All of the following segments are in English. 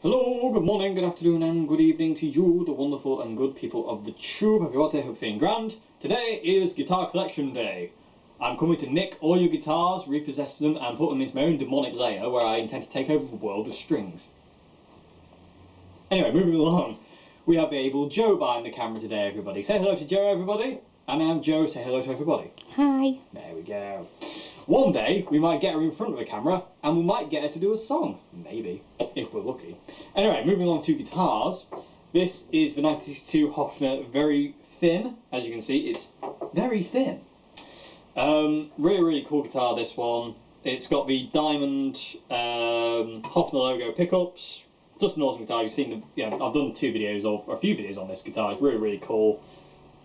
Hello, good morning, good afternoon and good evening to you, the wonderful and good people of the tube. Hope you're feeling grand. Today is Guitar Collection Day. I'm coming to nick all your guitars, repossess them and put them into my own demonic lair where I intend to take over the world with strings. Anyway, moving along, we have the able Joe behind the camera today, everybody. Say hello to Joe, everybody. And I'm Joe, say hello to everybody. Hi. There we go. One day, we might get her in front of a camera, and we might get her to do a song. Maybe, if we're lucky. Anyway, moving along to guitars. This is the 1962 Hofner, very thin. As you can see, it's very thin. Really cool guitar, this one. It's got the diamond Hofner logo pickups. Just an awesome guitar. You've seen the, I've done a few videos on this guitar. It's really cool.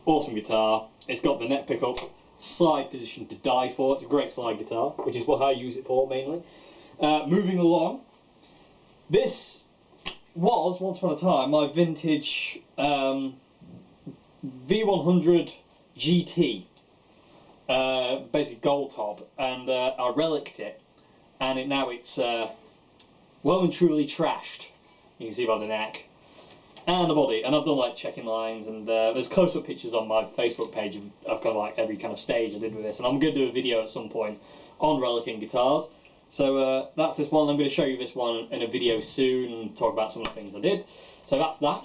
Awesome guitar. It's got the neck pickup slide position to die for. It's a great slide guitar, which is what I use it for mainly. Moving along, this was once upon a time my vintage V100 GT, basically gold top, and I relicked it, and it's well and truly trashed. You can see by the neck and the body, and I've done like checking lines, and there's close-up pictures on my Facebook page of kind of like every kind of stage I did with this, and I'm going to do a video at some point on relicking guitars. So that's this one. I'm going to show you this one in a video soon and talk about some of the things I did. So that's that.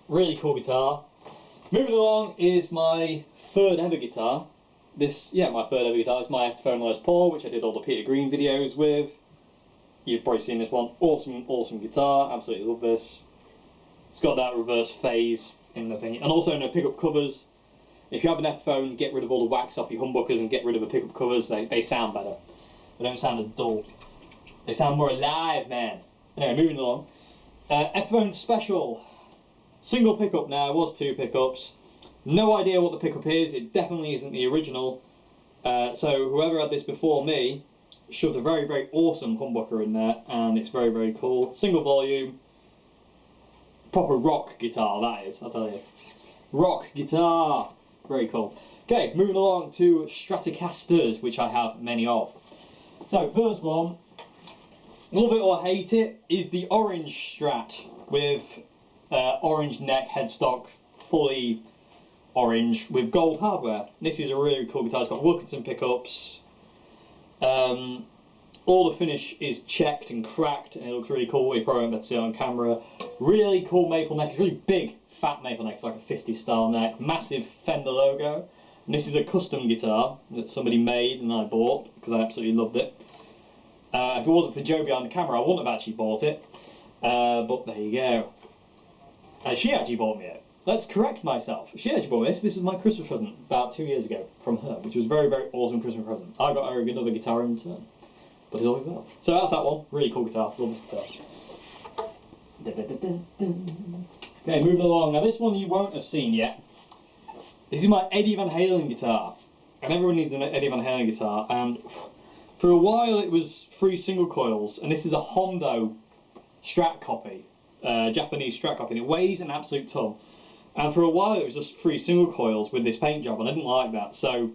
Really cool guitar. Moving along is my third ever guitar. My third ever guitar is my Epiphone Les Paul, which I did all the Peter Green videos with. You've probably seen this one. Awesome guitar. Absolutely love this. It's got that reverse phase in the thing, and also no pickup covers. If you have an Epiphone, get rid of all the wax off your humbuckers and get rid of the pickup covers. They sound better. They don't sound as dull. They sound more alive, man. Anyway, moving along. Epiphone Special. Single pickup now, it was two pickups. No idea what the pickup is, it definitely isn't the original. So whoever had this before me shoved a very awesome humbucker in there, and it's very cool. Single volume. Proper rock guitar, that is, I'll tell you. Rock guitar. Very cool. Okay, moving along to Stratocasters, which I have many of. So, first one, love it or hate it, is the orange Strat with orange neck, headstock, fully orange with gold hardware. This is a really cool guitar. It's got Wilkinson pickups. All the finish is checked and cracked, and it looks really cool. You probably won't be able to see it on camera. Really cool maple neck. It's really big, fat maple neck. It's like a 50s style neck. Massive Fender logo. And this is a custom guitar that somebody made and I bought because I absolutely loved it. If it wasn't for Joe behind the camera, I wouldn't have actually bought it. But there you go. She actually bought me it. Let's correct myself. She actually bought me this. This was my Christmas present about 2 years ago from her, which was a very awesome Christmas present. I got her another guitar in return. But it's all well. So that's that one. Really cool guitar. Love this guitar. Okay, moving along. Now this one you won't have seen yet. This is my Eddie Van Halen guitar. And everyone needs an Eddie Van Halen guitar. And for a while it was 3 single coils. And this is a Hondo Strat copy. Japanese Strat copy. And it weighs an absolute ton. And for a while it was just 3 single coils with this paint job. And I didn't like that. So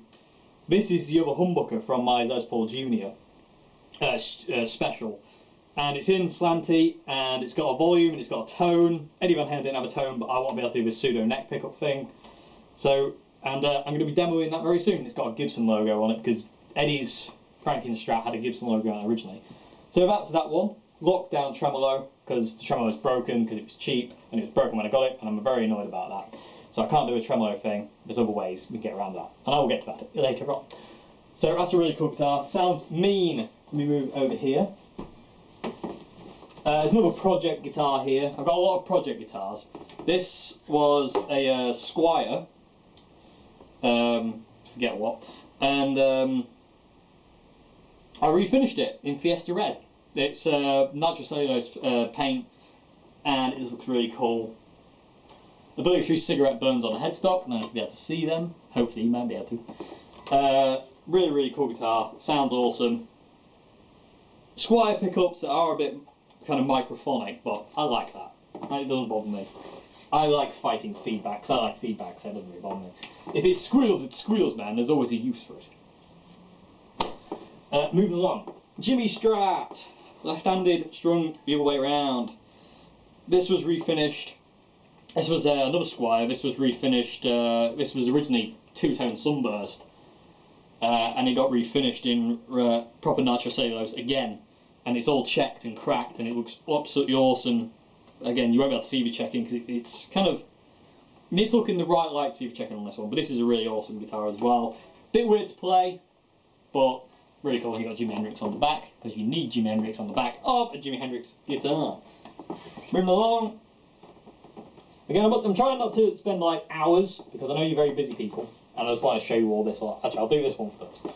this is the other humbucker from my Les Paul Junior. Special, and it's in slanty, and it's got a volume and it's got a tone. Eddie Van Halen didn't have a tone, but I want to be able to do this pseudo neck pickup thing. So, and I'm going to be demoing that very soon. It's got a Gibson logo on it because Eddie's Franken Strat had a Gibson logo on it originally. So that's that one. Lockdown tremolo, because the tremolo is broken because it was cheap and it was broken when I got it, and I'm very annoyed about that. So I can't do a tremolo thing. There's other ways we can get around that, and I will get to that later on. So that's a really cool guitar. Sounds mean. Let me move over here. There's another project guitar here. I've got a lot of project guitars. This was a Squire, forget what, and I refinished it in Fiesta Red. It's nitrocellulose paint, and it looks really cool. The obligatory cigarette burns on the headstock, and then you'll be able to see them. Hopefully you might be able to. Really cool guitar. Sounds awesome. Squire pickups are a bit kind of microphonic, but I like that. It doesn't bother me. I like fighting feedback, because I like feedback, so it doesn't really bother me. If it squeals, man. There's always a use for it. Moving along. Jimmy Strat. Left-handed, strung the other way around. This was refinished. This was another Squire. This was refinished. This was originally two-tone sunburst, and it got refinished in proper nitrocellulose again, and it's all checked and cracked, and it looks absolutely awesome. Again, you won't be able to see me checking because it's kind of, you need to look in the right light to see me checking on this one. But this is a really awesome guitar as well. Bit weird to play, but really cool. You got Jimi Hendrix on the back because you need Jimi Hendrix on the back of a Jimi Hendrix guitar. Moving along. Again, I'm trying not to spend like hours because I know you're very busy people, and I just want to show you all this. Actually, I'll do this one first.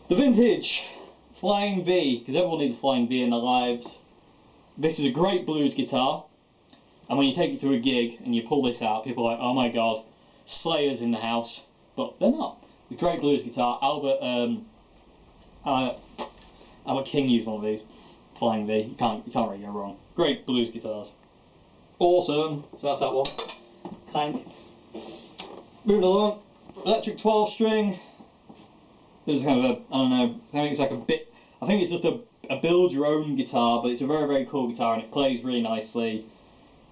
The vintage Flying V, because everyone needs a Flying V in their lives. This is a great blues guitar, and when you take it to a gig and you pull this out, people are like, "Oh my God, Slayer's in the house," but they're not. It's a great blues guitar. Albert King used one of these Flying V. You can't really go wrong. Great blues guitars. Awesome. So that's that one. Clank. Moving along. Electric 12-string. This is kind of a, I don't know, I think it's like a bit, I think it's just a build your own guitar, but it's a very, very cool guitar and it plays really nicely.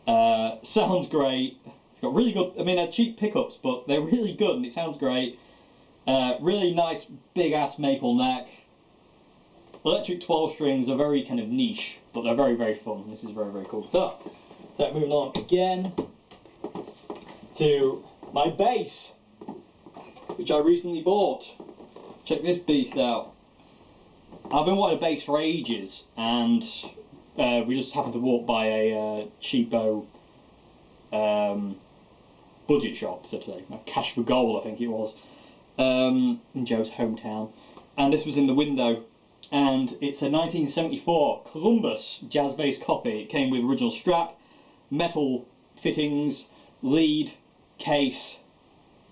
Sounds great. It's got really good, I mean they're cheap pickups, but they're really good and it sounds great. Really nice big ass maple neck. Electric 12 strings are very kind of niche, but they're very, very fun. This is a very, very cool guitar. So moving on again to my bass, which I recently bought. Check this beast out. I've been wanting a bass for ages, and we just happened to walk by a cheapo budget shop, so to say, Cash for Gold I think it was, in Joe's hometown, and this was in the window. And it's a 1974 Columbus jazz bass copy. It came with original strap, metal fittings, lead, case,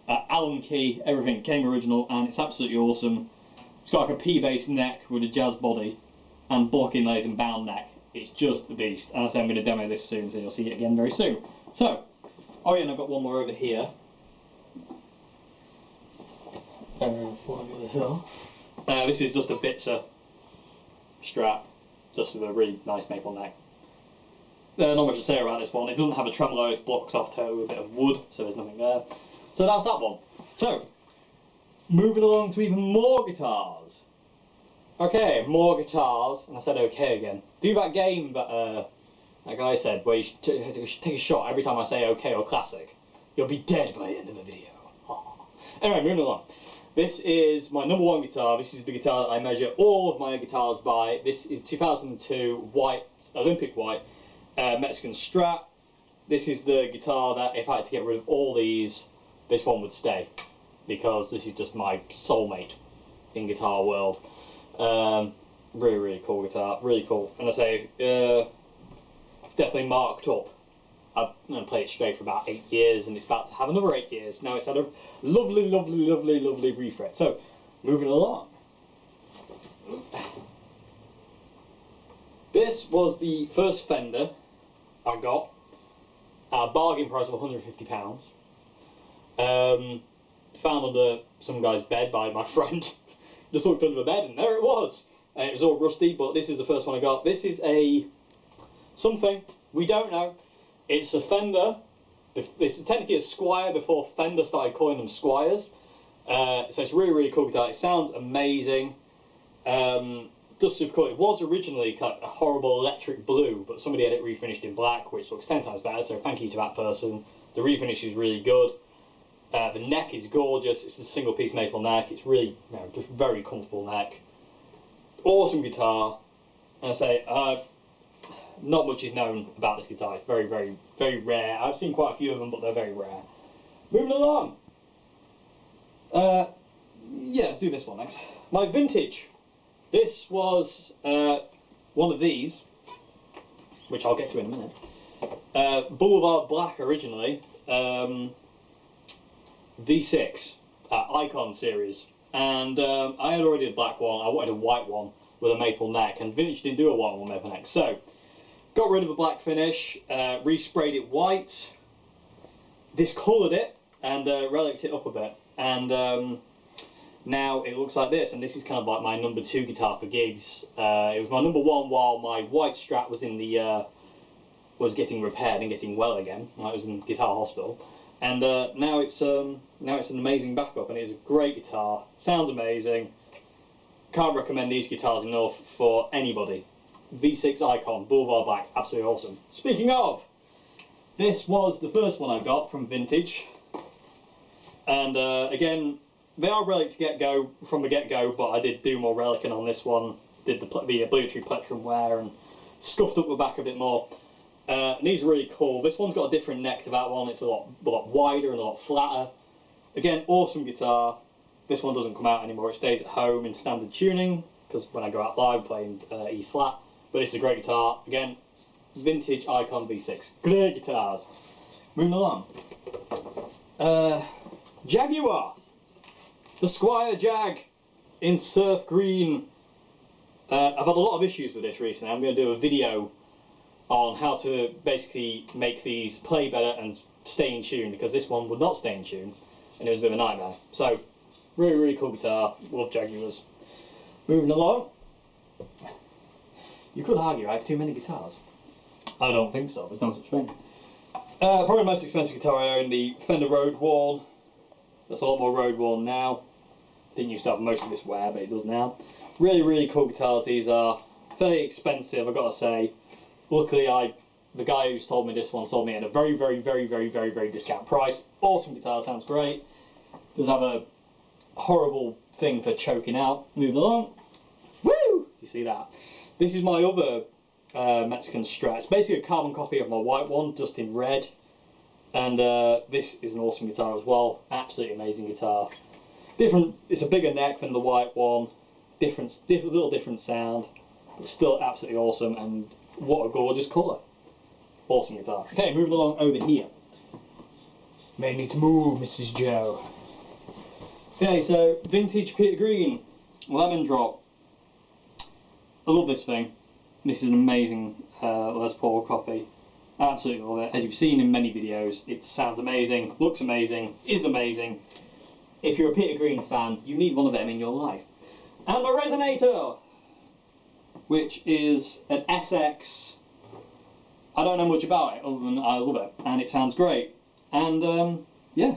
Allen key, everything came original, and it's absolutely awesome. It's got like a P-bass neck with a jazz body and blocking layers and bound neck. It's just a beast. And I say I'm going to demo this soon, so you'll see it again very soon. So, oh yeah, and I've got one more over here. This is just a Bitzer Strat, just with a really nice maple neck. Not much to say about this one. It doesn't have a tremolo, it's blocked off totally with a bit of wood, so there's nothing there. So that's that one. So, moving along to even more guitars. Okay, more guitars, and I said okay again. Do that game that that guy said, where you should take a shot every time I say okay or classic. You'll be dead by the end of the video. Anyway, moving along. This is my number one guitar. This is the guitar that I measure all of my guitars by. This is 2002 white, Olympic white, Mexican Strat. This is the guitar that if I had to get rid of all these, this one would stay. Because this is just my soulmate in guitar world. Really, really cool guitar. Really cool. And I say, it's definitely marked up. I've played it straight for about 8 years, and it's about to have another 8 years. Now it's had a lovely, lovely, lovely, lovely refret. So, moving along. This was the first Fender I got at a bargain price of £150. Found under some guy's bed by my friend. Just looked under the bed, and there it was. It was all rusty, but this is the first one I got. This is a something we don't know. It's a Fender. It's technically a Squire before Fender started calling them Squires. So it's really, really cool guitar. It sounds amazing. Just super cool. It was originally like a horrible electric blue, but somebody had it refinished in black, which looks 10 times better. So thank you to that person. The refinish is really good. The neck is gorgeous. It's a single piece maple neck. It's really, you know, just very comfortable neck. Awesome guitar. And I say, not much is known about this guitar. It's very, very, very rare. I've seen quite a few of them, but they're very rare. Moving along. Yeah, let's do this one next. My vintage. This was one of these, which I'll get to in a minute. Boulevard Black originally. V6 Icon series, and I had already a black one. I wanted a white one with a maple neck, and Vintage didn't do a white one with a maple neck, so got rid of the black finish, resprayed it white, discoloured it, and reliced it up a bit, and now it looks like this. And this is kind of like my number 2 guitar for gigs. It was my number 1 while my white Strat was in the was getting repaired and getting well again. I was in guitar hospital, and now it's an amazing backup, and it's a great guitar. Sounds amazing. Can't recommend these guitars enough for anybody. V6 Icon, Boulevard Black, absolutely awesome. Speaking of, this was the first one I got from Vintage, and again, they are relic from the get-go, but I did do more relicing on this one. Did the obligatory plectrum wear and scuffed up the back a bit more. And these are really cool. This one's got a different neck to that one. It's a lot wider and a lot flatter. Again, awesome guitar. This one doesn't come out anymore. It stays at home in standard tuning, because when I go out live, I'm playing E flat. But this is a great guitar. Again, Vintage Icon V6. Great guitars. Moving along. Jaguar. The Squire Jag in Surf Green. I've had a lot of issues with this recently. I'm going to do a video on how to basically make these play better and stay in tune, because this one would not stay in tune and it was a bit of a nightmare. So, really, really cool guitar. Love Jaguars. Moving along. You could argue I have too many guitars. I don't think so. There's no such thing. Probably the most expensive guitar I own, the Fender Road Worn. That's a lot more Road Worn now. Didn't used to have most of this wear, but it does now. Really, really cool guitars these are. Fairly expensive, I've got to say. Luckily, the guy who sold me this one sold me at a very, very, very, very, very, very discount price. Awesome guitar, sounds great. Does have a horrible thing for choking out. Moving along. Woo! You see that? This is my other Mexican Strat. It's basically a carbon copy of my white one, just in red. And this is an awesome guitar as well. Absolutely amazing guitar. It's a bigger neck than the white one. Little different sound, but still absolutely awesome. And what a gorgeous colour. Awesome guitar. Okay, moving along over here. May need to move, Mrs. Joe. Okay, so Vintage Peter Green, Lemon Drop. I love this thing. This is an amazing Les Paul copy. Absolutely love it. As you've seen in many videos, it sounds amazing, looks amazing, is amazing. If you're a Peter Green fan, you need one of them in your life. And my Resonator, which is an SX. I don't know much about it, other than I love it, and it sounds great. And yeah,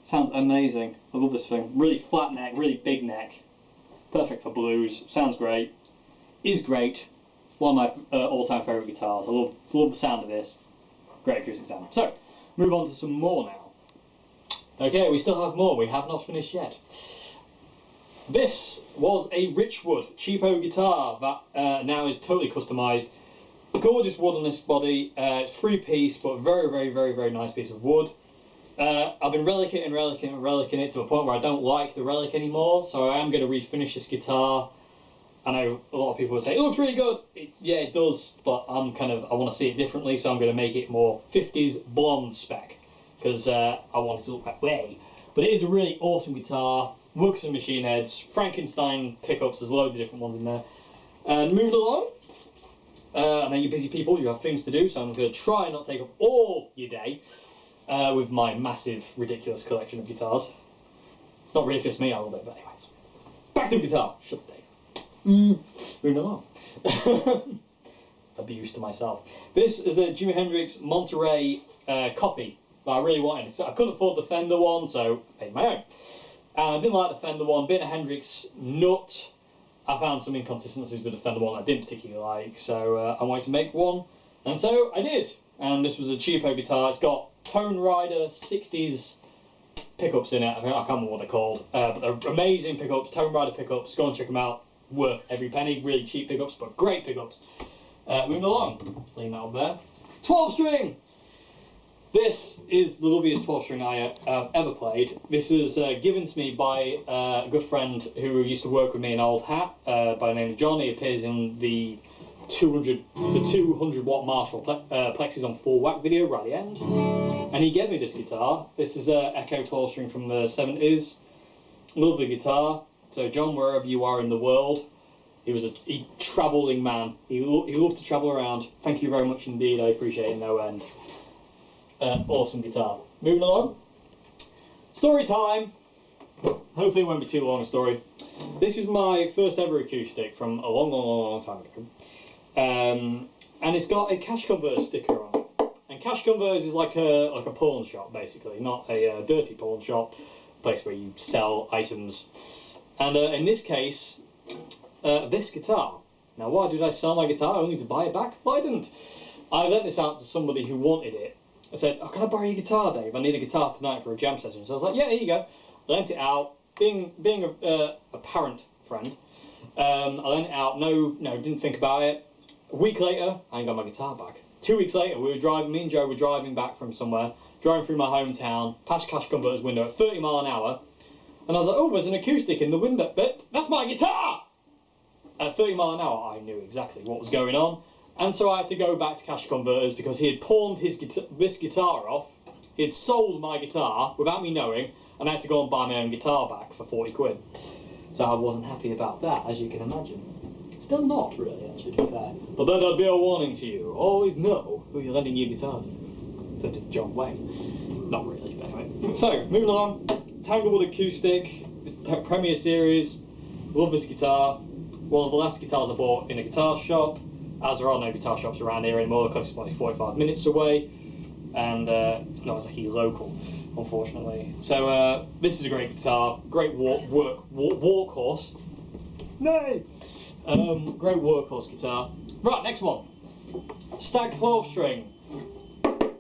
sounds amazing. I love this thing. Really flat neck, really big neck. Perfect for blues. Sounds great. Is great. One of my all-time favourite guitars. I love the sound of this. Great acoustic sound. So, move on to some more now. Okay, we still have more. We have not finished yet. This was a Richwood cheapo guitar that now is totally customised. Gorgeous wood on this body. It's 3-piece, but very, very, very, very nice piece of wood. I've been relicing it to a point where I don't like the relic anymore, so I am going to refinish this guitar. I know a lot of people would say, it looks really good. Yeah, it does, but I want to see it differently, so I'm going to make it more 50s blonde spec, because I want it to look that way. But it is a really awesome guitar. Works on machine heads, Frankenstein pickups, there's loads of different ones in there. And moving along, I know you're busy people, you have things to do, so I'm going to try and not take up all your day with my massive, ridiculous collection of guitars. It's not ridiculous to me, I love it, but anyways. Back to the guitar. Shut up, Dave. Moving along. Abuse to myself. This is a Jimi Hendrix Monterey copy that I really wanted. So I couldn't afford the Fender one, so I paid my own. And I didn't like the Fender one. Being a Hendrix nut, I found some inconsistencies with the Fender one I didn't particularly like, so I wanted to make one, and so I did. And this was a cheapo guitar. It's got Tone Rider 60s pickups in it. I can't remember what they're called, but they're amazing pickups, Tone Rider pickups. Go and check them out. Worth every penny. Really cheap pickups, but great pickups. Moving along. Leave that up there. 12 string! This is the loveliest 12 string I have ever played. This was given to me by a good friend who used to work with me in Old Hat by the name of John. He appears in the 200 watt Marshall Plexis on full whack video right at the end. And he gave me this guitar. This is an Echo 12 string from the 70s. Lovely guitar. So John, wherever you are in the world, he was a travelling man. He loved to travel around. Thank you very much indeed. I appreciate it no end. Awesome guitar. Moving along. Story time. Hopefully it won't be too long a story. This is my first ever acoustic from a long, long, long, long time ago. and it's got a Cash Converters sticker on it. And Cash Converters is like a pawn shop, basically, not a dirty pawn shop, a place where you sell items. And in this case, this guitar. Now, why did I sell my guitar only to buy it back? Well, I didn't. I lent this out to somebody who wanted it. I said, "Oh, can I borrow your guitar, Dave? I need a guitar tonight for a jam session." So I was like, "Yeah, here you go." I lent it out. Being a parent friend, I lent it out. No, didn't think about it. A week later, I ain't got my guitar back. 2 weeks later, me and Joe were driving back from somewhere, driving through my hometown, past Cash Converters window at 30 mile an hour, and I was like, "Oh, there's an acoustic in the window, but that's my guitar!" At 30 mile an hour, I knew exactly what was going on, and so I had to go back to Cash Converters because he had pawned this guitar off. He had sold my guitar without me knowing, and I had to go and buy my own guitar back for 40 quid. So I wasn't happy about that, as you can imagine. Still not really, actually, to be fair. But then there'd be a warning to you. Always know who you're lending your guitars to. Except to John Wayne. Not really, but anyway. So, moving along. Tanglewood Acoustic, Premier Series. Love this guitar. One of the last guitars I bought in a guitar shop. As there are no guitar shops around here anymore, the closest one is 45 minutes away. And it's not exactly local, unfortunately. So, this is a great guitar. Great workhorse. Nay! Great workhorse guitar. Right, next one. Stag 12 string.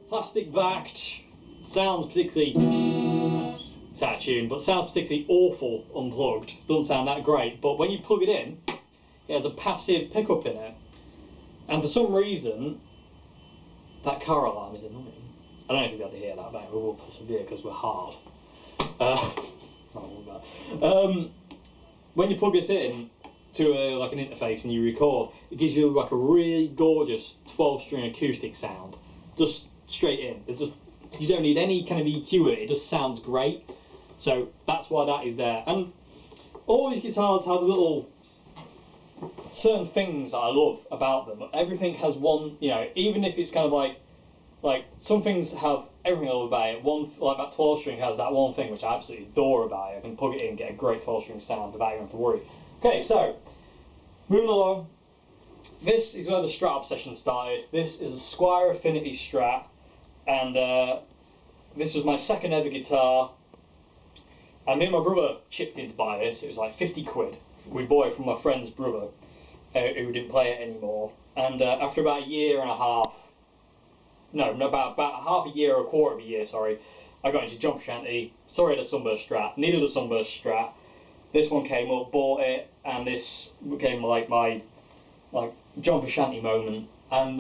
Plastic backed. Sounds particularly... it's out of tune, but sounds particularly awful unplugged. Doesn't sound that great, but when you plug it in, it has a passive pickup in it. And for some reason, that car alarm is annoying. I don't know if you'll be able to hear that, but we will persevere because we're hard. When you plug this in to like an interface and you record, it gives you like a really gorgeous 12-string acoustic sound, just straight in. It's just, you don't need any kind of EQ in it. It just sounds great. So that's why that is there. And all these guitars have little certain things that I love about them. Everything has one, you know, even if it's kind of like some things have everything I love about it. One, like that 12-string has that one thing which I absolutely adore about it. I can plug it in and get a great 12-string sound without even having to worry. Okay, so, moving along. This is where the Strat obsession started. This is a Squire Affinity Strat, and this was my second ever guitar. And me and my brother chipped in to buy this. It was like 50 quid. We bought it from my friend's brother, who didn't play it anymore. And after about a year and a half, about half a year or a quarter of a year, sorry, I got into John Frusciante, saw it at a Sunburst Strat, needed a Sunburst Strat. This one came up, bought it, and this became like my John Frusciante moment. And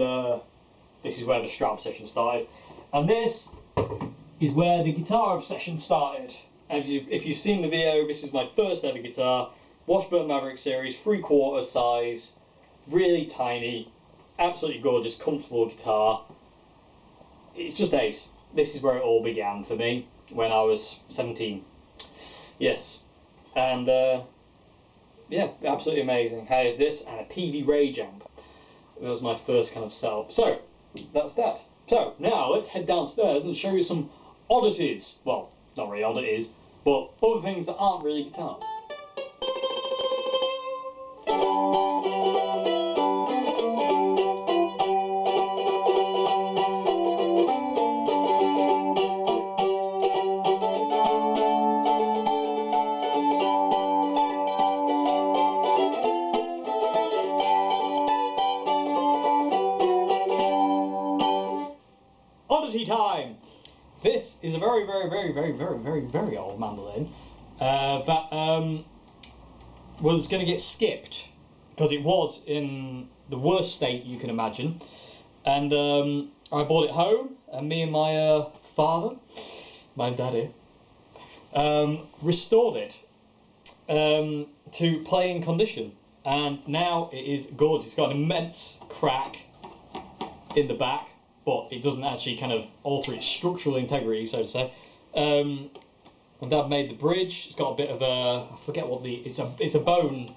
this is where the Strat obsession started. And this is where the guitar obsession started. And if you've seen the video, this is my first ever guitar. Washburn Maverick series, 3/4 size, really tiny, absolutely gorgeous, comfortable guitar. It's just ace. This is where it all began for me when I was 17. Yes. And yeah, absolutely amazing. I had this and a PV Rage amp. That was my first kind of setup. So, that's that. So, now let's head downstairs and show you some oddities. Well, not really oddities, but other things that aren't really guitars. Oddity time! This is a very, very, very, very, very, very, very old mandolin that was going to get skipped because it was in the worst state you can imagine. And I brought it home, and me and my father, my daddy, restored it to playing condition. And now it is gorgeous. It's got an immense crack in the back, but it doesn't actually kind of alter its structural integrity, so to say. My dad made the bridge. It's got a bit of a, I forget what the, it's a bone,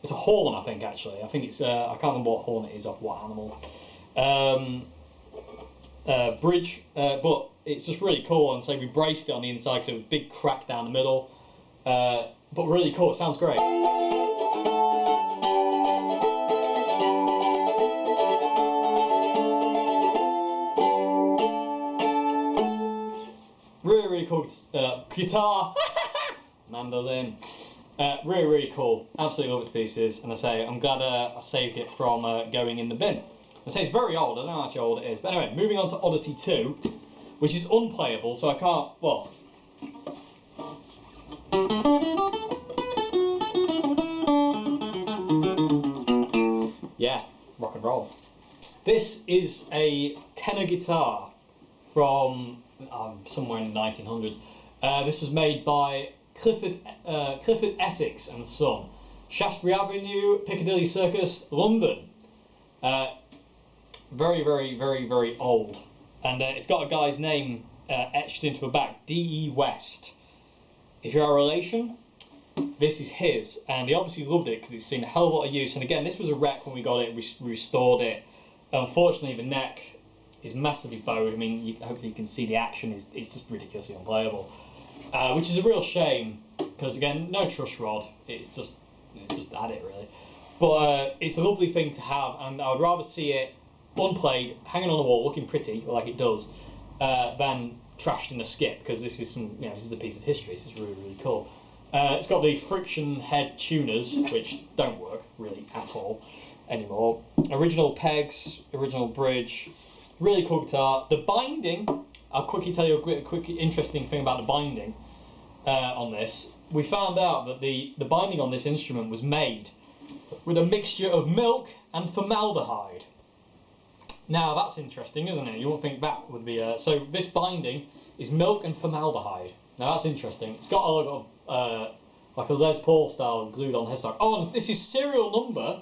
it's a horn, I think, actually. I think it's, I can't remember what horn it is off what animal. Bridge, but it's just really cool, and so we braced it on the inside because it was a big crack down the middle. But really cool, it sounds great. really cool guitar. Mandolin. Really cool. Absolutely love it to pieces. And I say, I'm glad I saved it from going in the bin. I say it's very old. I don't know how old it is. But anyway, moving on to Odyssey 2, which is unplayable, so I can't, well... Yeah, rock and roll. This is a tenor guitar from somewhere in the 1900s. This was made by Clifford Essex and Son, Shaftesbury Avenue, Piccadilly Circus, London. Very, very, very, very old. And it's got a guy's name etched into the back, D.E. West. If you're a relation, this is his. And he obviously loved it because it's seen a hell of a lot of use. And again, this was a wreck when we got it, we restored it. Unfortunately, the neck is massively bowed. I mean, hopefully you can see the action. It's just ridiculously unplayable. Which is a real shame, because again, no truss rod. It's just at it, really. But it's a lovely thing to have, and I would rather see it unplayed, hanging on the wall, looking pretty, like it does, than trashed in a skip, because this is this is a piece of history. This is really, really cool. It's got the friction head tuners, which don't work really at all anymore. Original pegs, original bridge, really cool guitar. The binding, I'll quickly tell you a quick interesting thing about the binding on this. We found out that the binding on this instrument was made with a mixture of milk and formaldehyde. Now that's interesting, isn't it? You wouldn't think that would be so this binding is milk and formaldehyde. Now that's interesting. It's got a lot of like a Les Paul style glued on headstock. Oh, and this is serial number.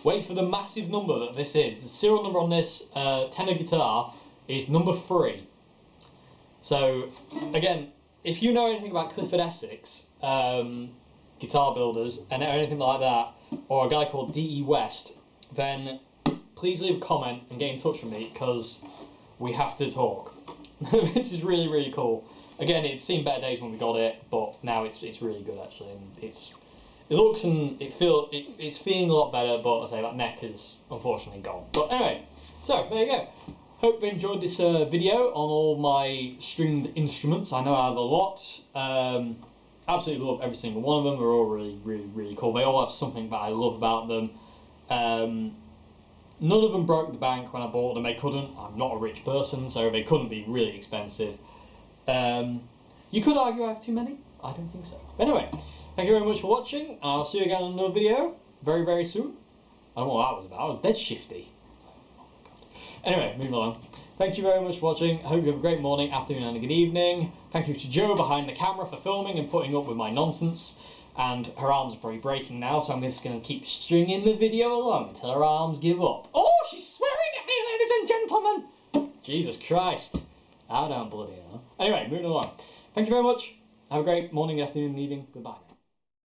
Wait for the massive number that this is. The serial number on this tenor guitar is number 3. So again, if you know anything about Clifford Essex, guitar builders, and anything like that, or a guy called D.E. West, then please leave a comment and get in touch with me, because we have to talk. This is really, really cool. Again, it's seen better days when we got it, but now it's really good actually, and it looks and it's feeling a lot better. But I say that neck is unfortunately gone. But anyway, so there you go. Hope you enjoyed this video on all my stringed instruments. I know I have a lot. Absolutely love every single one of them. They're all really, really, really cool. They all have something that I love about them. None of them broke the bank when I bought them. They couldn't. I'm not a rich person, so they couldn't be really expensive. You could argue I have too many. I don't think so. Anyway, thank you very much for watching, and I'll see you again in another video very, very soon. I don't know what that was about. I was dead shifty. Oh my God. Anyway, moving along. Thank you very much for watching. I hope you have a great morning, afternoon, and a good evening. Thank you to Joe behind the camera for filming and putting up with my nonsense. And her arms are probably breaking now, so I'm just going to keep stringing the video along until her arms give up. Oh, she's swearing at me, ladies and gentlemen! Jesus Christ. I don't bloody know. Anyway, moving along. Thank you very much. Have a great morning, afternoon, and evening. Goodbye.